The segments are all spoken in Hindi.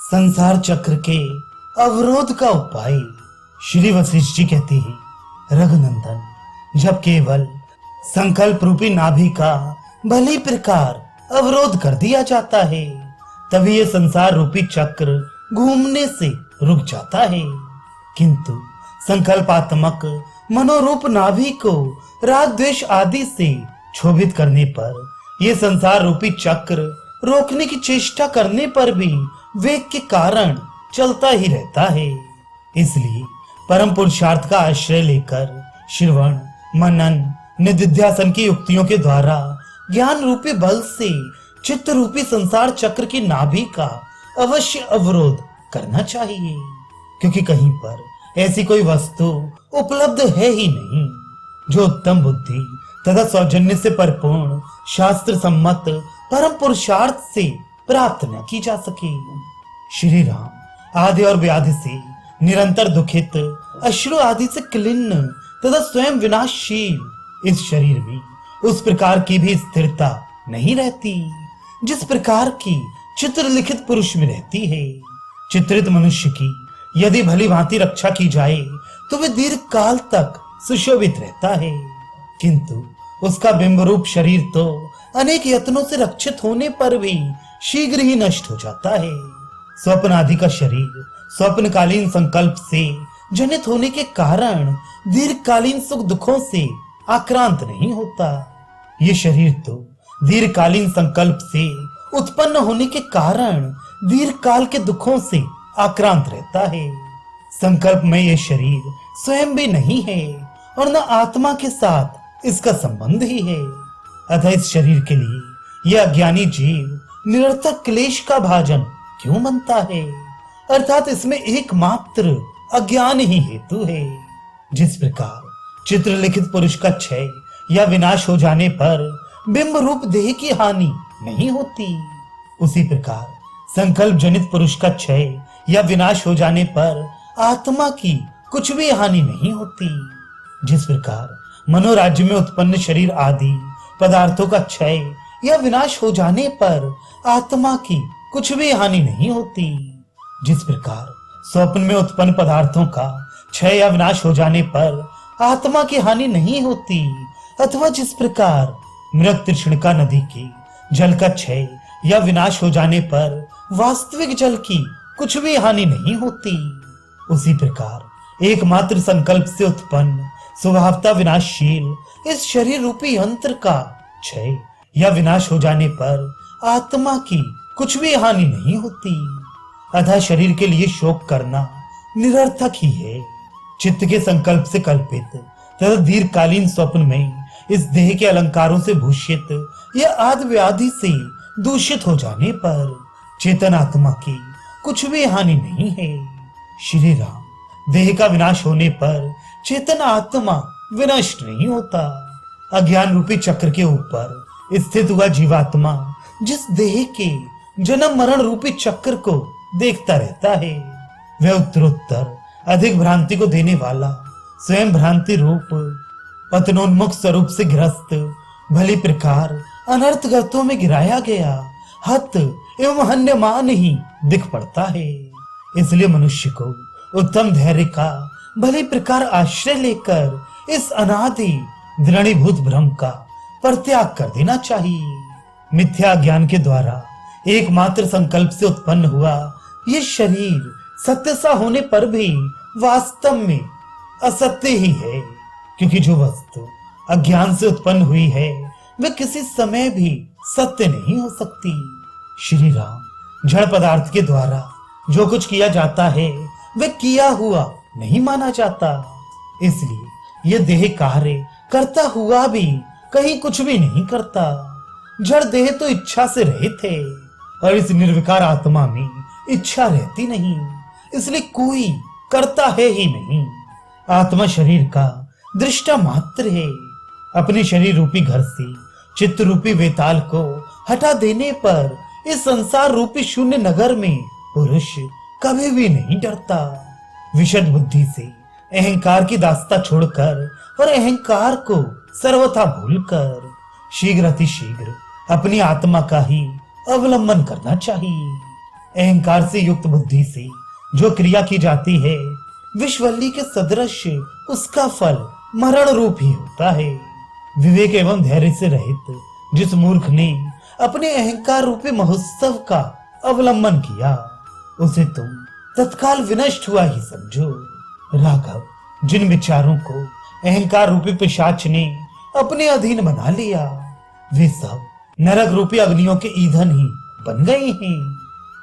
संसार चक्र के अवरोध का उपाय। श्री वशिष्ठ जी कहते हैं, रघुनंदन, जब केवल संकल्प रूपी नाभि का भली प्रकार अवरोध कर दिया जाता है तभी ये संसार रूपी चक्र घूमने से रुक जाता है। किंतु संकल्पात्मक मनोरूप नाभि को राग द्वेष आदि से क्षोभित करने पर यह संसार रूपी चक्र रोकने की चेष्टा करने पर भी वेग के कारण चलता ही रहता है। इसलिए परम पुरुषार्थ का आश्रय लेकर श्रवण, मनन, निधिध्यासन की युक्तियों के द्वारा ज्ञान रूपी बल से चित्त रूपी संसार चक्र की नाभि का अवश्य अवरोध करना चाहिए, क्योंकि कहीं पर ऐसी कोई वस्तु उपलब्ध है ही नहीं जो उत्तम बुद्धि तथा सौजन्य से परिपूर्ण शास्त्र सम्मत परम पुरुषार्थ से प्राप्त न की जा सके। श्री राम आदि और व्याधि से निरंतर दुखित, अश्रु आदि से क्लिन्न तथा स्वयं विनाशशील इस शरीर में उस प्रकार की भी स्थिरता नहीं रहती जिस प्रकार की चित्र लिखित पुरुष में रहती है। चित्रित मनुष्य की यदि भली भांति रक्षा की जाए तो वह दीर्घ काल तक सुशोभित रहता है, किंतु उसका बिंब रूप शरीर तो अनेक यत्नों से रक्षित होने पर भी शीघ्र ही नष्ट हो जाता है। स्वप्न आदि का शरीर स्वप्नकालीन संकल्प से जनित होने के कारण दीर्घकालीन सुख दुखों से आक्रांत नहीं होता। ये शरीर तो दीर्घकालीन संकल्प से उत्पन्न होने के कारण दीर्घकाल के दुखों से आक्रांत रहता है। संकल्प में यह शरीर स्वयं भी नहीं है और न आत्मा के साथ इसका संबंध ही है। अतः इस शरीर के लिए यह अज्ञानी जीव निरर्थक क्लेश का भाजन क्यों बनता है, अर्थात इसमें एकमात्र अज्ञान ही हेतु है। जिस प्रकार चित्र लिखित पुरुष का क्षय या विनाश हो जाने पर बिंब रूप देह की हानि नहीं होती, उसी प्रकार संकल्प जनित पुरुष का क्षय या विनाश हो जाने पर आत्मा की कुछ भी हानि नहीं होती। जिस प्रकार मनोराज्य में उत्पन्न शरीर आदि पदार्थों का क्षय या विनाश हो जाने पर आत्मा की कुछ भी हानि नहीं होती, जिस प्रकार स्वप्न में उत्पन्न पदार्थों का क्षय या विनाश हो जाने पर आत्मा की हानि नहीं होती, अथवा जिस प्रकार मृग तृष्णिका नदी के जल का क्षय या विनाश हो जाने पर वास्तविक जल की कुछ भी हानि नहीं होती, उसी प्रकार एकमात्र संकल्प से उत्पन्न स्वभावतः विनाशशील इस शरीर रूपी यंत्र का क्षय या विनाश हो जाने पर आत्मा की कुछ भी हानि नहीं होती। अतः शरीर के लिए शोक करना निरर्थक ही है। चित्त के संकल्प से कल्पित तथा दीर्घकालीन स्वप्न में इस देह के अलंकारों से भूषित या आदि व्याधि से दूषित हो जाने पर चेतन आत्मा की कुछ भी हानि नहीं है। श्री राम, देह का विनाश होने पर चेतन आत्मा विनष्ट नहीं होता। अज्ञान रूपी चक्र के ऊपर स्थित हुआ जीवात्मा जिस देह के जन्म मरण रूपी चक्र को देखता रहता है, वह उत्तरोत्तर अधिक भ्रांति को देने वाला स्वयं भ्रांति रूप पतनोन्मुख स्वरूप से ग्रस्त, भली प्रकार अनर्थ गर्तों में गिराया गया हत एवं हन्यमान ही दिख पड़ता है। इसलिए मनुष्य को उत्तम धैर्य का भली प्रकार आश्रय लेकर इस अनादि दृढ़ीभूत भ्रम का परित्याग कर देना चाहिए। मिथ्या ज्ञान के द्वारा एकमात्र संकल्प से उत्पन्न हुआ ये शरीर सत्य सा होने पर भी वास्तव में असत्य ही है, क्योंकि जो वस्तु अज्ञान से उत्पन्न हुई है वह किसी समय भी सत्य नहीं हो सकती। श्री राम, जड़ पदार्थ के द्वारा जो कुछ किया जाता है वह किया हुआ नहीं माना जाता, इसलिए यह देह कार्य करता हुआ भी कहीं कुछ भी नहीं करता। जड़ देह तो इच्छा से रहित है और इस निर्विकार आत्मा में इच्छा रहती नहीं, इसलिए कोई करता है ही नहीं। आत्मा शरीर का दृष्टा मात्र है। अपने शरीर रूपी घर से चित्त रूपी वेताल को हटा देने पर इस संसार रूपी शून्य नगर में पुरुष कभी भी नहीं डरता। विशद बुद्धि से अहंकार की दास्ता छोड़कर और अहंकार को सर्वथा भूलकर शीघ्र अतिशीघ्र अपनी आत्मा का ही अवलंबन करना चाहिए। अहंकार से युक्त बुद्धि से जो क्रिया की जाती है, विश्ववल्ली के सदृश उसका फल मरण रूप ही होता है। विवेक एवं धैर्य से रहित जिस मूर्ख ने अपने अहंकार रूपी महोत्सव का अवलंबन किया, उसे तुम तत्काल विनष्ट हुआ ही समझो। राघव, जिन विचारों को अहंकार रूपी पिशाच ने अपने अधीन बना लिया, वे सब नरक रूपी अग्नियों के ईंधन ही बन गए हैं,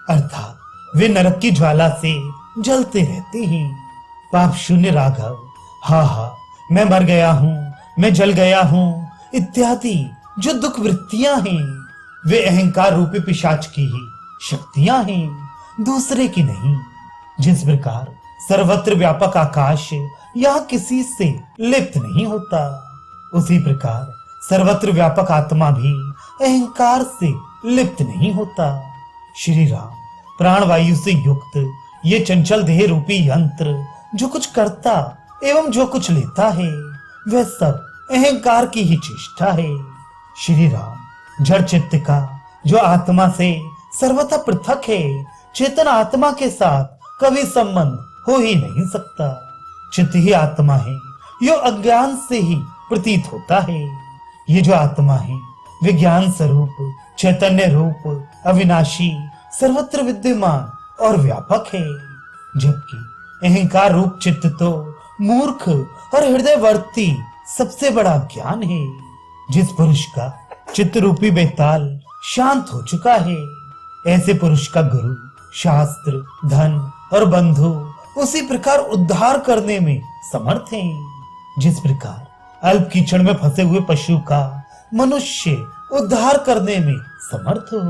अर्थात वे नरक की ज्वाला से जलते रहते हैं। पाप शून्य राघव, हा हा मैं मर गया हूँ, मैं जल गया हूँ इत्यादि जो दुख वृत्तियां हैं, वे अहंकार रूपी पिशाच की ही शक्तियां हैं, दूसरे की नहीं। जिस प्रकार सर्वत्र व्यापक आकाश यहाँ किसी से लिप्त नहीं होता, उसी प्रकार सर्वत्र व्यापक आत्मा भी अहंकार से लिप्त नहीं होता। श्री राम, प्राणवायु से युक्त ये चंचल देह रूपी यंत्र जो कुछ करता एवं जो कुछ लेता है, वह सब अहंकार की ही चेष्टा है। श्री राम, जड़ चित्त का जो आत्मा से सर्वथा पृथक है, चेतन आत्मा के साथ कभी संबंध हो ही नहीं सकता। चित्त ही आत्मा है, यो अज्ञान से ही प्रतीत होता है। ये जो आत्मा है, विज्ञान स्वरूप, चैतन्य रूप, अविनाशी, सर्वत्र विद्यमान और व्यापक है, जबकि अहंकार रूप चित्त तो मूर्ख और हृदयवर्ती सबसे बड़ा ज्ञान है। जिस पुरुष का चित्त रूपी बेताल शांत हो चुका है, ऐसे पुरुष का गुरु, शास्त्र, धन और बंधु उसी प्रकार उद्धार करने में समर्थ हैं। जिस प्रकार अल्प कीचड़ में फंसे हुए पशु का मनुष्य उद्धार करने में समर्थ हो,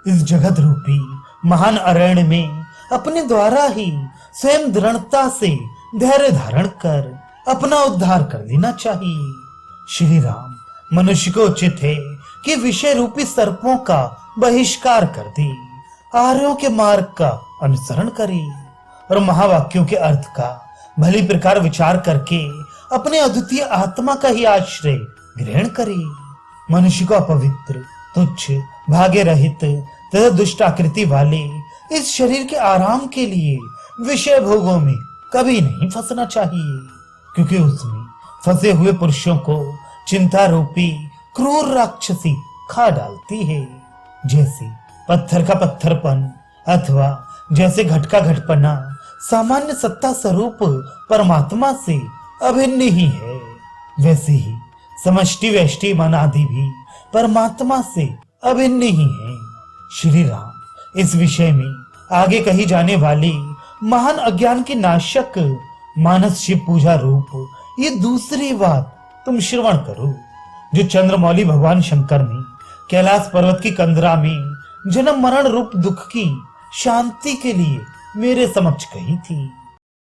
इस जगत रूपी महान अरण्य में अपने द्वारा ही स्वयं दृढ़ता से धैर्य धारण कर अपना उद्धार कर लेना चाहिए। श्री राम, मनुष्य को उचित है कि विषय रूपी सर्पों का बहिष्कार कर दे, आर्यों के मार्ग का अनुसरण करे और महावाक्यों के अर्थ का भली प्रकार विचार करके अपने अद्वितीय आत्मा का ही आश्रय ग्रहण करे। मनुष्य को अपवित्र, तुच्छ, भाग्य रहित तथा दुष्ट आकृति वाले इस शरीर के आराम के लिए विषय भोगों में कभी नहीं फंसना चाहिए, क्योंकि उसमें फंसे हुए पुरुषों को चिंता रूपी क्रूर राक्षसी खा डालती है। जैसे पत्थर का पत्थरपन अथवा जैसे घट का घटपना सामान्य सत्ता स्वरूप परमात्मा से अभिन्न ही है, वैसे ही समष्टि व्यष्टि मन आदि भी परमात्मा से अभिन्न ही है। श्री राम, इस विषय में आगे कही जाने वाली महान अज्ञान की नाशक मानस शिव पूजा रूप ये दूसरी बात तुम श्रवण करो, जो चंद्रमौली भगवान शंकर ने कैलाश पर्वत की कंदरा में जन्म मरण रूप दुख की शांति के लिए मेरे समक्ष कही थी।